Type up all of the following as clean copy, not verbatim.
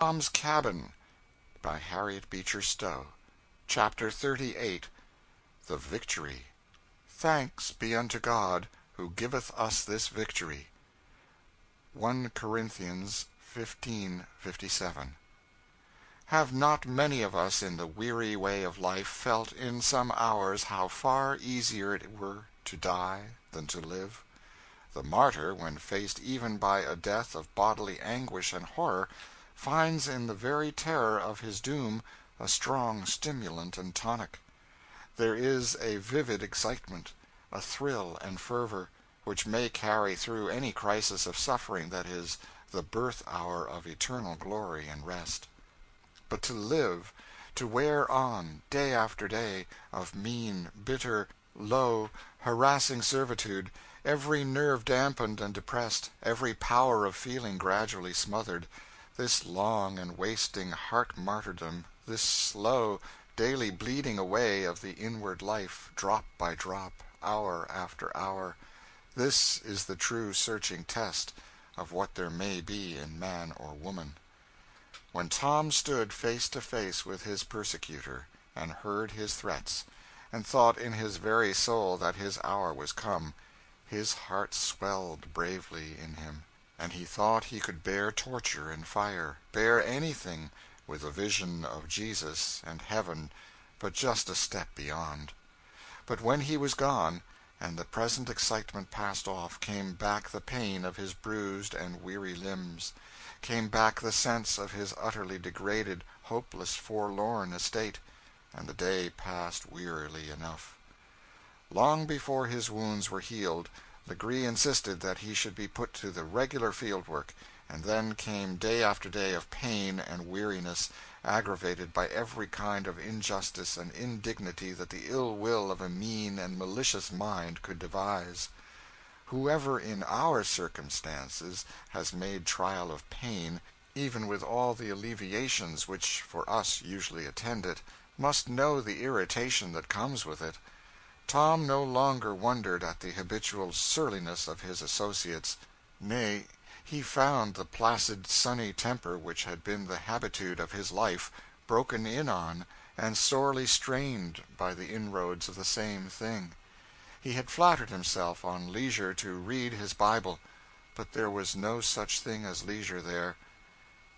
sCabin by Harriet Beecher Stowe. Chapter 38. The Victory. Thanks be unto God, who giveth us this victory. 1 Corinthians 15:57. Have not many of us in the weary way of life felt in some hours how far easier it were to die than to live? The martyr, when faced even by a death of bodily anguish and horror, finds in the very terror of his doom a strong stimulant and tonic. There is a vivid excitement, a thrill and fervor, which may carry through any crisis of suffering that is the birth hour of eternal glory and rest. But to live, to wear on, day after day, of mean, bitter, low, harassing servitude, every nerve dampened and depressed, every power of feeling gradually smothered, this long and wasting heart-martyrdom, this slow, daily bleeding away of the inward life, drop by drop, hour after hour, this is the true searching test of what there may be in man or woman. When Tom stood face to face with his persecutor, and heard his threats, and thought in his very soul that his hour was come, his heart swelled bravely in him, and he thought he could bear torture and fire, bear anything, with a vision of Jesus and heaven but just a step beyond. But when he was gone, and the present excitement passed off, came back the pain of his bruised and weary limbs, came back the sense of his utterly degraded, hopeless, forlorn estate, and the day passed wearily enough. Long before his wounds were healed, Legree insisted that he should be put to the regular field work, and then came day after day of pain and weariness, aggravated by every kind of injustice and indignity that the ill will of a mean and malicious mind could devise. Whoever in our circumstances has made trial of pain, even with all the alleviations which for us usually attend it, must know the irritation that comes with it. Tom no longer wondered at the habitual surliness of his associates. Nay, he found the placid, sunny temper which had been the habitude of his life broken in on and sorely strained by the inroads of the same thing. He had flattered himself on leisure to read his Bible, but there was no such thing as leisure there.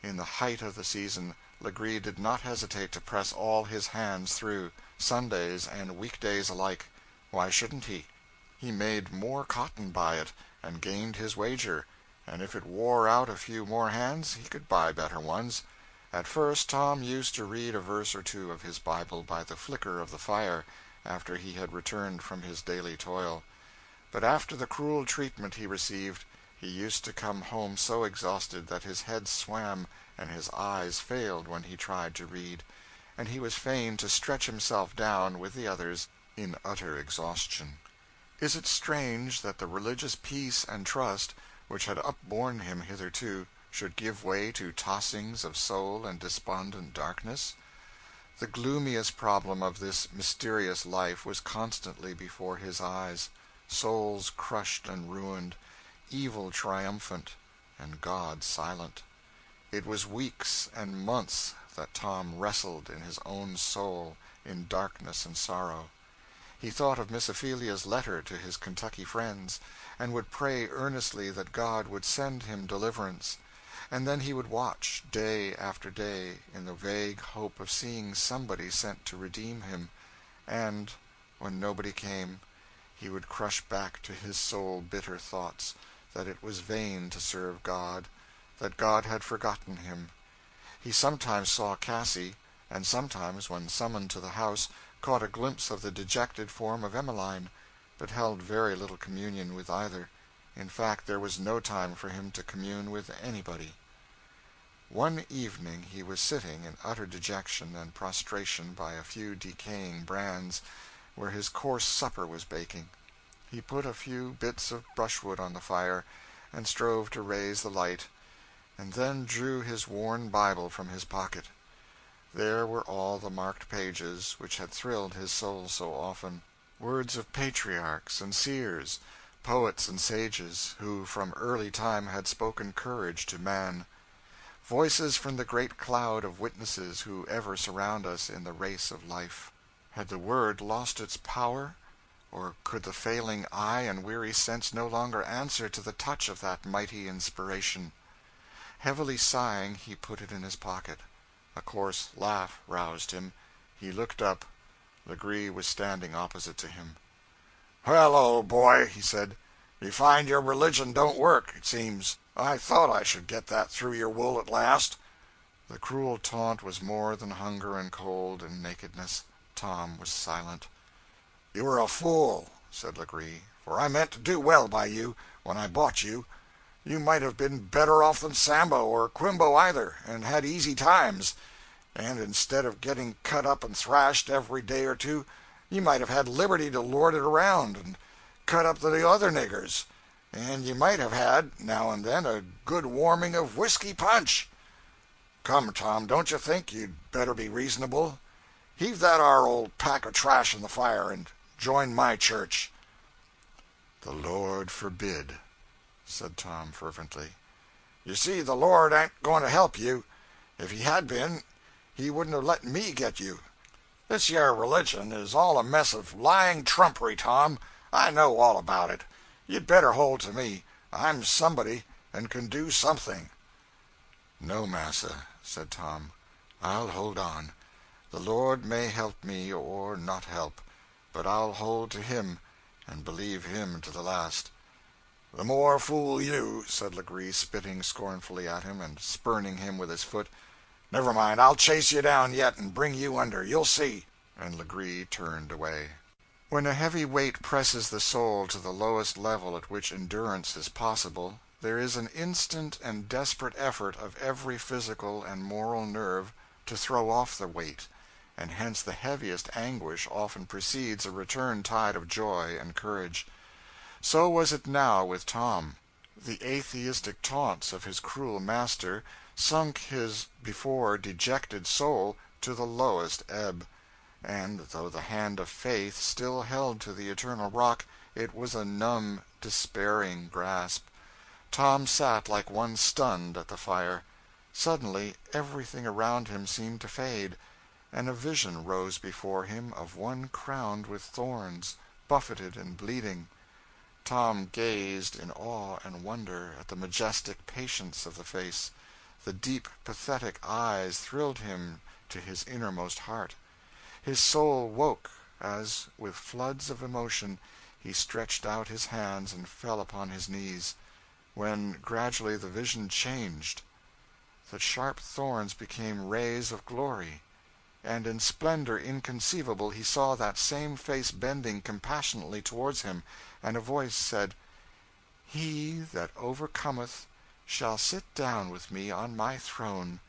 In the height of the season, Legree did not hesitate to press all his hands through, Sundays and weekdays alike. Why shouldn't he? He made more cotton by it, and gained his wager, and if it wore out a few more hands, he could buy better ones. At first Tom used to read a verse or two of his Bible by the flicker of the fire, after he had returned from his daily toil. But after the cruel treatment he received, he used to come home so exhausted that his head swam and his eyes failed when he tried to read, and he was fain to stretch himself down with the others in utter exhaustion. Is it strange that the religious peace and trust which had upborne him hitherto should give way to tossings of soul and despondent darkness? The gloomiest problem of this mysterious life was constantly before his eyes: souls crushed and ruined, evil triumphant, and God silent. It was weeks and months that Tom wrestled in his own soul in darkness and sorrow. He thought of Miss Ophelia's letter to his Kentucky friends, and would pray earnestly that God would send him deliverance, and then he would watch, day after day, in the vague hope of seeing somebody sent to redeem him, and, when nobody came, he would crush back to his soul bitter thoughts that it was vain to serve God, that God had forgotten him. He sometimes saw Cassie, and sometimes, when summoned to the house, caught a glimpse of the dejected form of Emmeline, but held very little communion with either. In fact, there was no time for him to commune with anybody. One evening he was sitting in utter dejection and prostration by a few decaying brands, where his coarse supper was baking. He put a few bits of brushwood on the fire, and strove to raise the light, and then drew his worn Bible from his pocket. There were all the marked pages which had thrilled his soul so often, words of patriarchs and seers, poets and sages, who from early time had spoken courage to man. voices from the great cloud of witnesses who ever surround us in the race of life. Had the word lost its power, or could the failing eye and weary sense no longer answer to the touch of that mighty inspiration? Heavily sighing, he put it in his pocket. A coarse laugh roused him. He looked up. Legree was standing opposite to him. "Well, old boy," he said, "you find your religion don't work, it seems. I thought I should get that through your wool at last." The cruel taunt was more than hunger and cold and nakedness. Tom was silent. "You were a fool," said Legree, "for I meant to do well by you when I bought you. You might have been better off than Sambo or Quimbo either, and had easy times. And instead of getting cut up and thrashed every day or two, you might have had liberty to lord it around and cut up the other niggers. And you might have had, now and then, a good warming of whiskey punch. Come, Tom, don't you think you'd better be reasonable? Heave that our old pack of trash in the fire and join my church." "The Lord forbid," said Tom fervently. "You see, the Lord ain't going to help you. If he had been, he wouldn't have let me get you. This yer religion is all a mess of lying trumpery, Tom. I know all about it. You'd better hold to me. I'm somebody, and can do something." "No, massa," said Tom. "I'll hold on. The Lord may help me or not help, but I'll hold to him and believe him to the last." "The more fool you," said Legree, spitting scornfully at him and spurning him with his foot. "Never mind, I'll chase you down yet and bring you under. You'll see." And Legree turned away. When a heavy weight presses the soul to the lowest level at which endurance is possible, there is an instant and desperate effort of every physical and moral nerve to throw off the weight, and hence the heaviest anguish often precedes a return tide of joy and courage. So was it now with Tom. The atheistic taunts of his cruel master sunk his before dejected soul to the lowest ebb, and though the hand of faith still held to the eternal rock, it was a numb, despairing grasp. Tom sat like one stunned at the fire. Suddenly everything around him seemed to fade, and a vision rose before him of one crowned with thorns, buffeted and bleeding. Tom gazed in awe and wonder at the majestic patience of the face. The deep, pathetic eyes thrilled him to his innermost heart. His soul woke, as, with floods of emotion, he stretched out his hands and fell upon his knees, when gradually the vision changed. The sharp thorns became rays of glory, and in splendor inconceivable he saw that same face bending compassionately towards him, and a voice said, "He that overcometh shall sit down with me on my throne,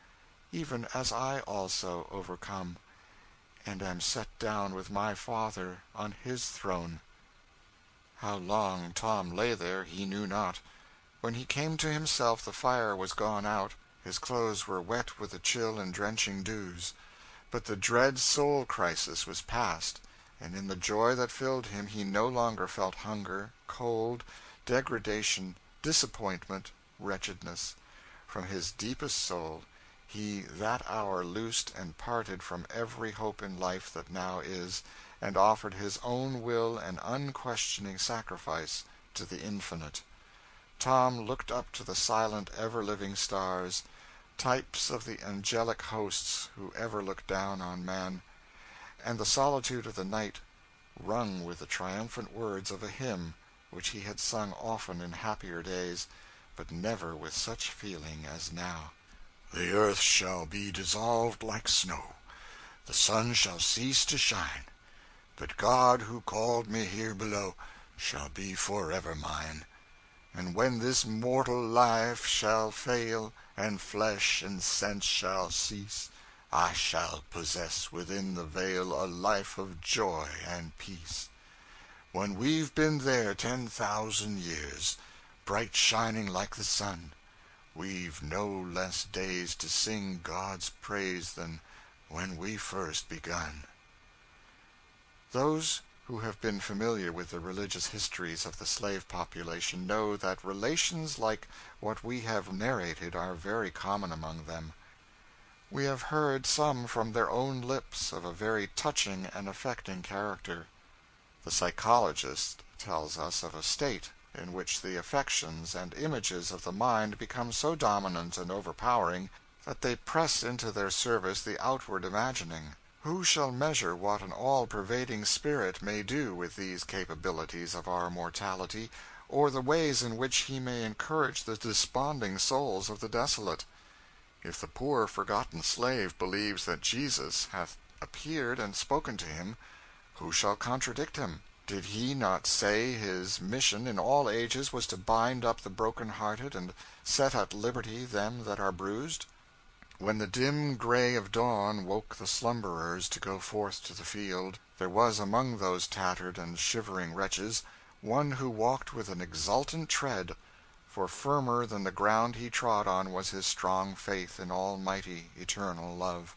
even as I also overcome, and am set down with my Father on his throne." How long Tom lay there he knew not. When he came to himself the fire was gone out, his clothes were wet with the chill and drenching dews. But the dread soul crisis was past, and in the joy that filled him he no longer felt hunger, cold, degradation, disappointment, wretchedness. From his deepest soul he that hour loosed and parted from every hope in life that now is, and offered his own will and unquestioning sacrifice to the Infinite. Tom looked up to the silent, ever-living stars, types of the angelic hosts who ever look down on man, and the solitude of the night rung with the triumphant words of a hymn which he had sung often in happier days, but never with such feeling as now. "The earth shall be dissolved like snow, the sun shall cease to shine, but God who called me here below shall be forever mine. And when this mortal life shall fail, and flesh and sense shall cease, I shall possess within the veil a life of joy and peace. When we've been there 10,000 years, bright shining like the sun, we've no less days to sing God's praise than when we first begun." Those who have been familiar with the religious histories of the slave population know that relations like what we have narrated are very common among them. We have heard some from their own lips of a very touching and affecting character. The psychologist tells us of a state in which the affections and images of the mind become so dominant and overpowering that they press into their service the outward imagining. Who shall measure what an all-pervading spirit may do with these capabilities of our mortality, or the ways in which he may encourage the desponding souls of the desolate? If the poor forgotten slave believes that Jesus hath appeared and spoken to him, who shall contradict him? Did he not say his mission in all ages was to bind up the broken-hearted and set at liberty them that are bruised? When the dim gray of dawn woke the slumberers to go forth to the field, there was among those tattered and shivering wretches one who walked with an exultant tread, for firmer than the ground he trod on was his strong faith in almighty eternal love.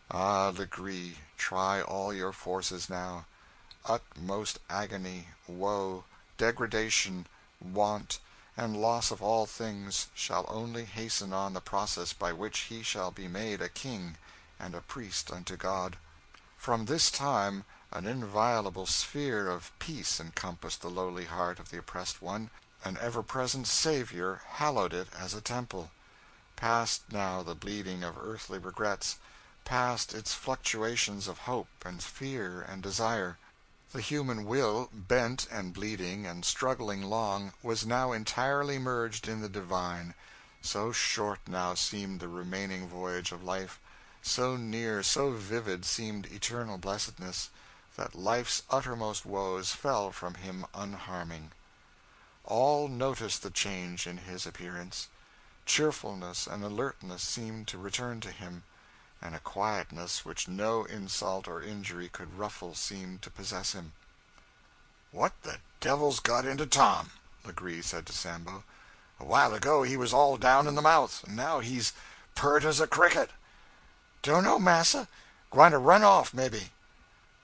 Ah, Legree, try all your forces now. Utmost agony, woe, degradation, want, and loss of all things shall only hasten on the process by which he shall be made a king and a priest unto God. From this time an inviolable sphere of peace encompassed the lowly heart of the oppressed one. An ever-present Savior hallowed it as a temple. Past now the bleeding of earthly regrets, past its fluctuations of hope and fear and desire. The human will, bent and bleeding and struggling long, was now entirely merged in the divine. So short now seemed the remaining voyage of life, so near, so vivid seemed eternal blessedness, that life's uttermost woes fell from him unharming. All noticed the change in his appearance. Cheerfulness and alertness seemed to return to him, and a quietness which no insult or injury could ruffle seemed to possess him. "What the devil's got into Tom?" Legree said to Sambo. "A while ago he was all down in the mouth, and now he's pert as a cricket." "Dunno, massa. Gwine to run off, maybe."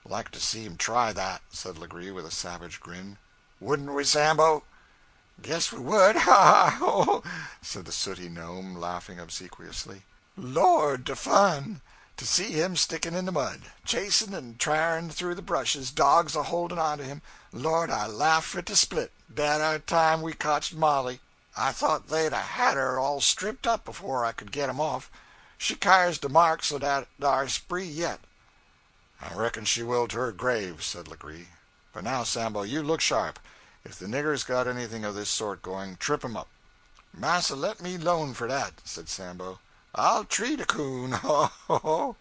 "Like to see him try that," said Legree with a savage grin. "Wouldn't we, Sambo?" "Guess we would, ha ha!" said the sooty gnome, laughing obsequiously. "Lord, de fun! To see him sticking in the mud, chasing and trying through the brushes, dogs a holding on to him. Lord, I laughed fit to split, dat time we cotched Molly. I thought they'd a had her all stripped up before I could get 'em off. She kyars de mark so dat dar spree yet." "I reckon she will to her grave," said Legree. "But now, Sambo, you look sharp. If the nigger's got anything of this sort going, trip him up." "Massa let me 'lone for dat," said Sambo. "I'll treat a coon, ho ho ho!"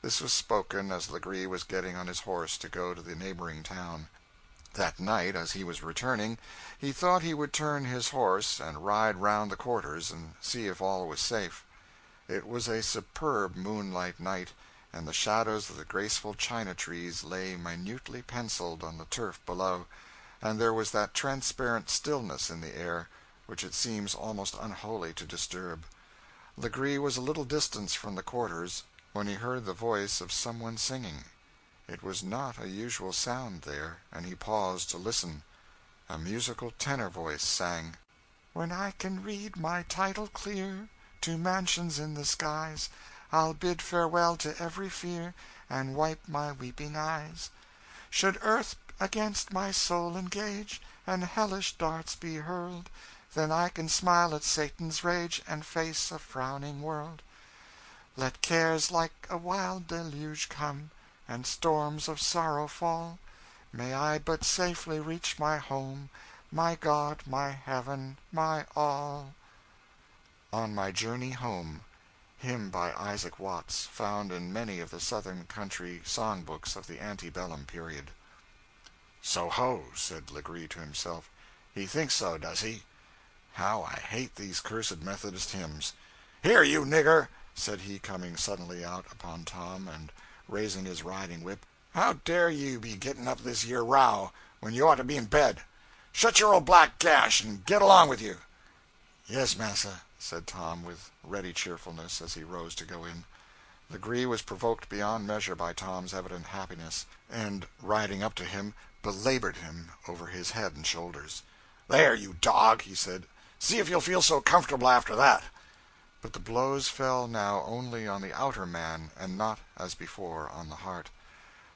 This was spoken as Legree was getting on his horse to go to the neighboring town. That night, as he was returning, he thought he would turn his horse and ride round the quarters and see if all was safe. It was a superb moonlight night, and the shadows of the graceful china trees lay minutely penciled on the turf below, and there was that transparent stillness in the air which it seems almost unholy to disturb. Legree was a little distance from the quarters when he heard the voice of some one singing. It was not a usual sound there, and he paused to listen. A musical tenor voice sang: "When I can read my title clear to mansions in the skies, I'll bid farewell to every fear and wipe my weeping eyes. Should earth against my soul engage, and hellish darts be hurled, then I can smile at Satan's rage and face a frowning world. Let cares like a wild deluge come, and storms of sorrow fall, may I but safely reach my home, my God, my heaven, my all." "On My Journey Home," hymn by Isaac Watts, found in many of the Southern country song books of the antebellum period. "So ho," said Legree to himself. "He thinks so, does he? How I hate these cursed Methodist hymns. Here, you nigger," said he, coming suddenly out upon Tom and raising his riding whip, "how dare you be getting up this yer row when you ought to be in bed? Shut your old black gash and get along with you." "Yes, massa," said Tom with ready cheerfulness as he rose to go in. Legree was provoked beyond measure by Tom's evident happiness, and, riding up to him, belabored him over his head and shoulders. "There, you dog," he said, "see if you'll feel so comfortable after that." But the blows fell now only on the outer man, and not, as before, on the heart.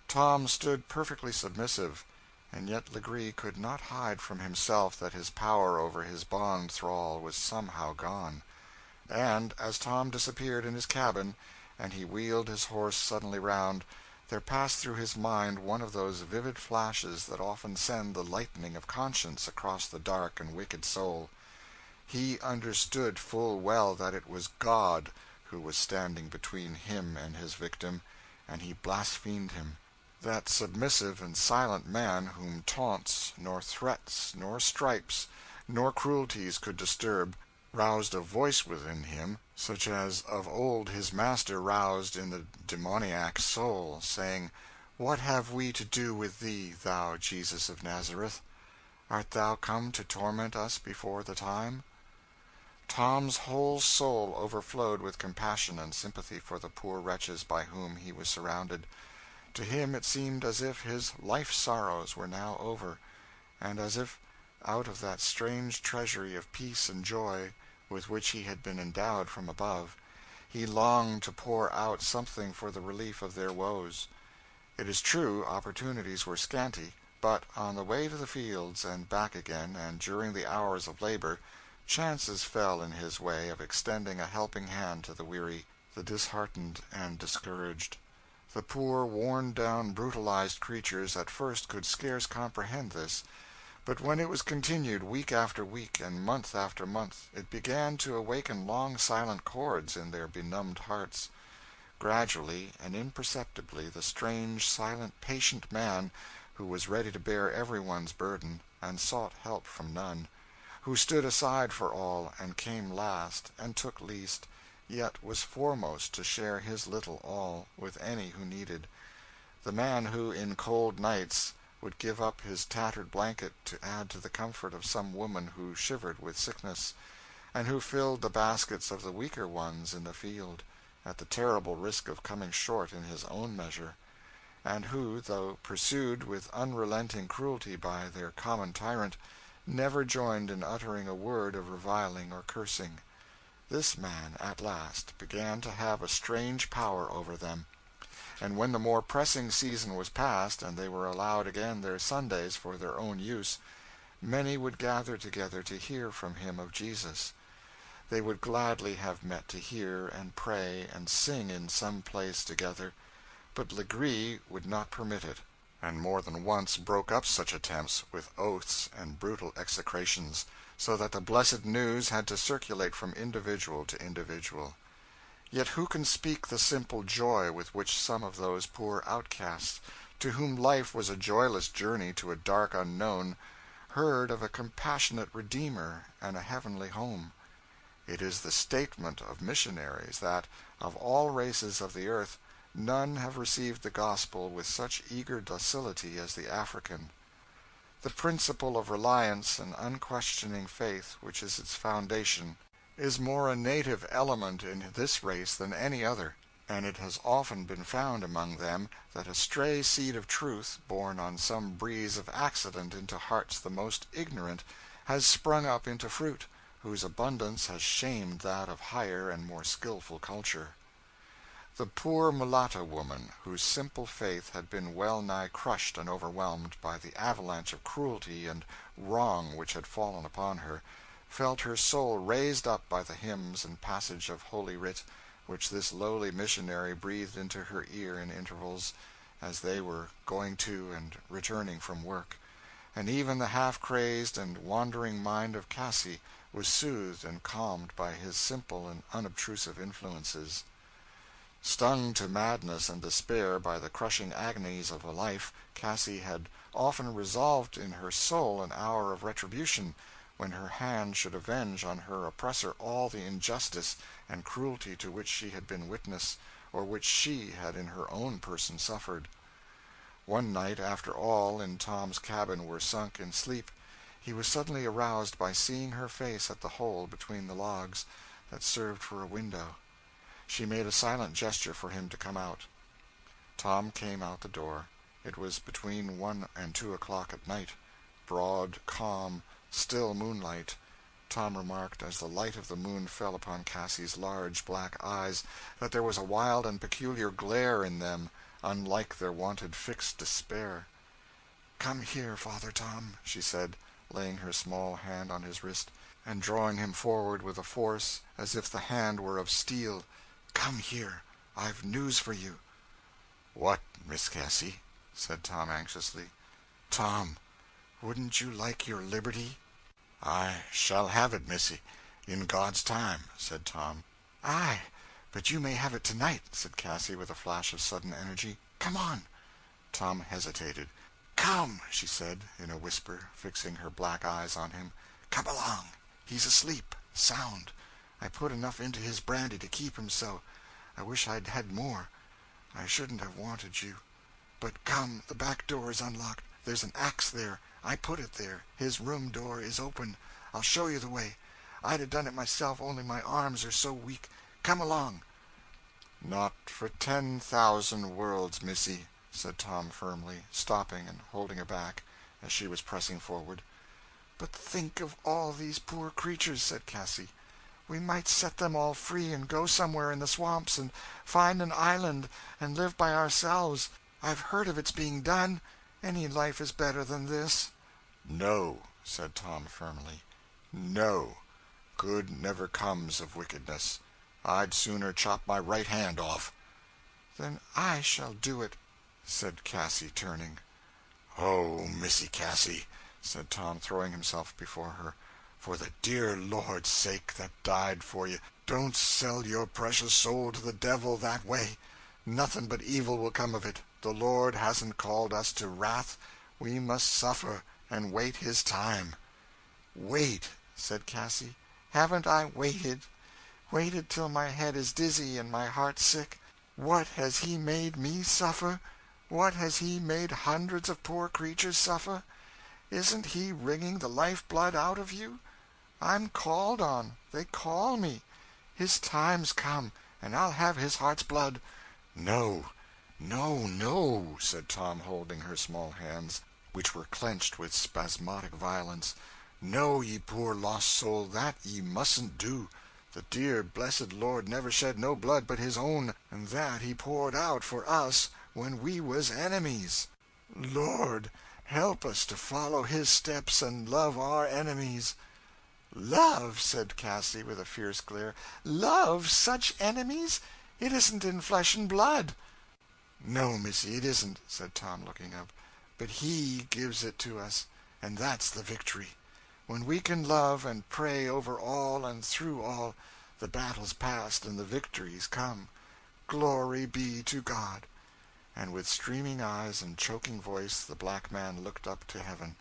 Tom stood perfectly submissive, and yet Legree could not hide from himself that his power over his bond thrall was somehow gone. And as Tom disappeared in his cabin, and he wheeled his horse suddenly round, there passed through his mind one of those vivid flashes that often send the lightning of conscience across the dark and wicked soul. He understood full well that it was God who was standing between him and his victim, and he blasphemed him. That submissive and silent man whom taunts, nor threats, nor stripes, nor cruelties could disturb, roused a voice within him, such as of old his master roused in the demoniac soul, saying, "What have we to do with thee, thou Jesus of Nazareth? Art thou come to torment us before the time?" Tom's whole soul overflowed with compassion and sympathy for the poor wretches by whom he was surrounded. To him it seemed as if his life sorrows were now over, and as if, out of that strange treasury of peace and joy with which he had been endowed from above, he longed to pour out something for the relief of their woes. It is true, opportunities were scanty, but on the way to the fields and back again, and during the hours of labor, chances fell in his way of extending a helping hand to the weary, the disheartened and discouraged. The poor, worn-down, brutalized creatures at first could scarce comprehend this, but when it was continued week after week and month after month, it began to awaken long silent chords in their benumbed hearts. Gradually and imperceptibly the strange, silent, patient man, who was ready to bear everyone's burden, and sought help from none, who stood aside for all, and came last, and took least, yet was foremost to share his little all with any who needed, the man who, in cold nights, would give up his tattered blanket to add to the comfort of some woman who shivered with sickness, and who filled the baskets of the weaker ones in the field, at the terrible risk of coming short in his own measure, and who, though pursued with unrelenting cruelty by their common tyrant, never joined in uttering a word of reviling or cursing. This man, at last, began to have a strange power over them, and when the more pressing season was past, and they were allowed again their Sundays for their own use, many would gather together to hear from him of Jesus. They would gladly have met to hear and pray and sing in some place together, but Legree would not permit it, and more than once broke up such attempts with oaths and brutal execrations, so that the blessed news had to circulate from individual to individual. Yet who can speak the simple joy with which some of those poor outcasts, to whom life was a joyless journey to a dark unknown, heard of a compassionate Redeemer and a heavenly home? It is the statement of missionaries that, of all races of the earth, none have received the gospel with such eager docility as the African. The principle of reliance and unquestioning faith, which is its foundation, is more a native element in this race than any other, and it has often been found among them that a stray seed of truth, born on some breeze of accident into hearts the most ignorant, has sprung up into fruit, whose abundance has shamed that of higher and more skillful culture. The poor mulatto woman, whose simple faith had been well nigh crushed and overwhelmed by the avalanche of cruelty and wrong which had fallen upon her, felt her soul raised up by the hymns and passage of Holy Writ, which this lowly missionary breathed into her ear in intervals, as they were going to and returning from work, and even the half-crazed and wandering mind of Cassie was soothed and calmed by his simple and unobtrusive influences. Stung to madness and despair by the crushing agonies of a life, Cassie had often resolved in her soul an hour of retribution, when her hand should avenge on her oppressor all the injustice and cruelty to which she had been witness, or which she had in her own person suffered. One night, after all in Tom's cabin were sunk in sleep, he was suddenly aroused by seeing her face at the hole between the logs that served for a window. She made a silent gesture for him to come out. Tom came out the door. It was between 1 and 2 o'clock at night. Broad, calm, still moonlight. Tom remarked, as the light of the moon fell upon Cassie's large black eyes, that there was a wild and peculiar glare in them, unlike their wonted fixed despair. "Come here, Father Tom," she said, laying her small hand on his wrist, and drawing him forward with a force as if the hand were of steel. "Come here. I've news for you." "What, Miss Cassie?" said Tom anxiously. "Tom, wouldn't you like your liberty?" "I shall have it, missy, in God's time," said Tom. "Aye, but you may have it tonight," said Cassie, with a flash of sudden energy. "Come on." Tom hesitated. "Come," she said, in a whisper, fixing her black eyes on him. "Come along. He's asleep, sound. I put enough into his brandy to keep him so. I wish I'd had more. I shouldn't have wanted you. But come, the back door is unlocked. There's an axe there. I put it there. His room door is open. I'll show you the way. I'd have done it myself, only my arms are so weak. Come along." "Not for 10,000 worlds, missy," said Tom firmly, stopping and holding her back as she was pressing forward. "But think of all these poor creatures," said Cassie. "We might set them all free and go somewhere in the swamps and find an island and live by ourselves. I've heard of its being done. Any life is better than this." "No," said Tom firmly. "No. Good never comes of wickedness. I'd sooner chop my right hand off." "Then I shall do it," said Cassie, turning. "Oh, Missy Cassie," said Tom, throwing himself before her, "for the dear Lord's sake that died for you, don't sell your precious soul to the devil that way. Nothing but evil will come of it. The Lord hasn't called us to wrath. We must suffer and wait his time." "Wait," said Cassie. "Haven't I waited? Waited till my head is dizzy and my heart sick. What has he made me suffer? What has he made hundreds of poor creatures suffer? Isn't he wringing the life-blood out of you? I'm called on. They call me. His time's come, and I'll have his heart's blood." "No, no, no," said Tom, holding her small hands, which were clenched with spasmodic violence. "No, ye poor lost soul, that ye mustn't do. The dear blessed Lord never shed no blood but his own, and that he poured out for us when we was enemies. Lord, help us to follow his steps and love our enemies." "Love!" said Cassie, with a fierce glare. "Love such enemies? It isn't in flesh and blood." "No, missy, it isn't," said Tom, looking up. "But he gives it to us, and that's the victory. When we can love and pray over all and through all, the battle's past and the victory's come. Glory be to God." And with streaming eyes and choking voice the black man looked up to heaven.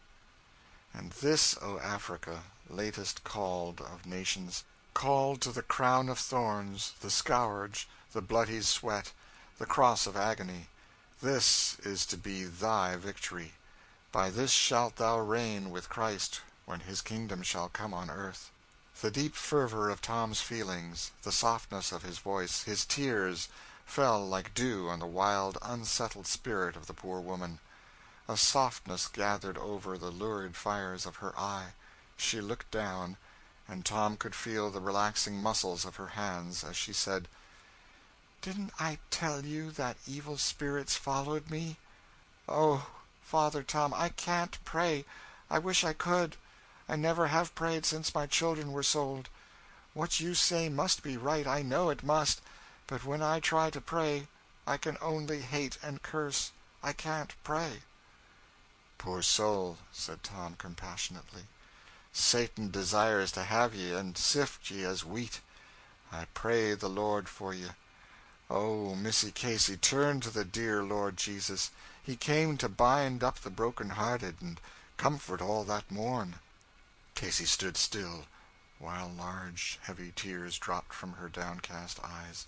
"And this, O Africa, latest called of nations, called to the crown of thorns, the scourge, the bloody sweat, the cross of agony, this is to be thy victory. By this shalt thou reign with Christ when his kingdom shall come on earth." The deep fervor of Tom's feelings, the softness of his voice, his tears, fell like dew on the wild, unsettled spirit of the poor woman. A softness gathered over the lurid fires of her eye. She looked down, and Tom could feel the relaxing muscles of her hands as she said, "Didn't I tell you that evil spirits followed me? Oh, Father Tom, I can't pray. I wish I could. I never have prayed since my children were sold. What you say must be right, I know it must, but when I try to pray, I can only hate and curse. I can't pray." "Poor soul," said Tom compassionately. "Satan desires to have ye and sift ye as wheat. I pray the Lord for ye. Oh, Missy Casey, turn to the dear Lord Jesus. He came to bind up the broken-hearted and comfort all that mourn." Casey stood still, while large, heavy tears dropped from her downcast eyes.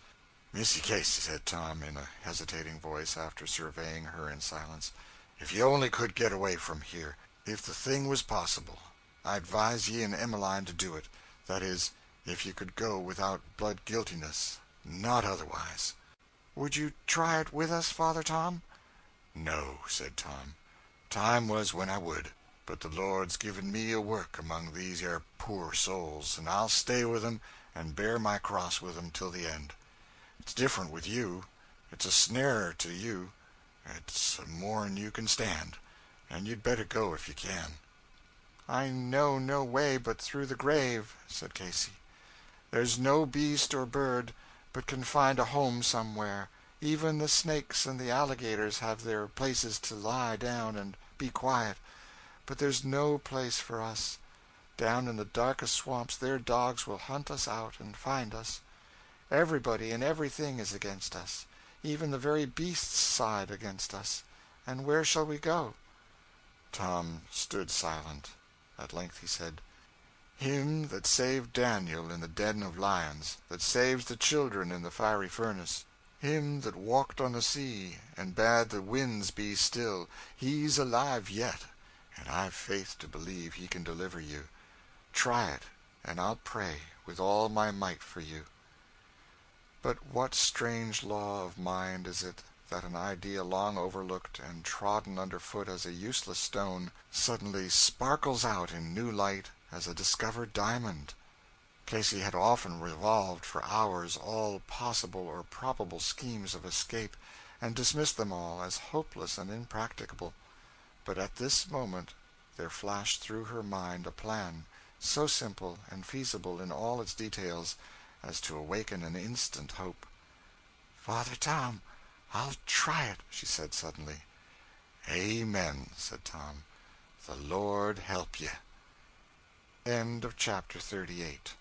"Missy Casey," said Tom, in a hesitating voice, after surveying her in silence, "if you only could get away from here, if the thing was possible, I advise ye and Emmeline to do it. That is, if you could go without blood guiltiness. not otherwise." "Would you try it with us, Father Tom?" "No," said Tom. "Time was when I would. But the Lord's given me a work among these here poor souls, and I'll stay with 'em and bear my cross with 'em till the end. It's different with you. It's a snare to you. It's more'n you can stand, and you'd better go if you can." "I know no way but through the grave," said Casey. "There's no beast or bird but can find a home somewhere. Even the snakes and the alligators have their places to lie down and be quiet. But there's no place for us. Down in the darkest swamps their dogs will hunt us out and find us. Everybody and everything is against us. Even the very beasts side against us. And where shall we go?" Tom stood silent. At length he said, "Him that saved Daniel in the den of lions, that saves the children in the fiery furnace, him that walked on the sea and bade the winds be still, he's alive yet, and I've faith to believe he can deliver you. Try it, and I'll pray with all my might for you." But what strange law of mind is it that an idea long overlooked and trodden under foot as a useless stone suddenly sparkles out in new light as a discovered diamond? Casey had often revolved for hours all possible or probable schemes of escape, and dismissed them all as hopeless and impracticable. But at this moment there flashed through her mind a plan, so simple and feasible in all its details as to awaken an instant hope. "Father Tom, I'll try it," she said suddenly. "Amen," said Tom. "The Lord help ye." End of chapter 38.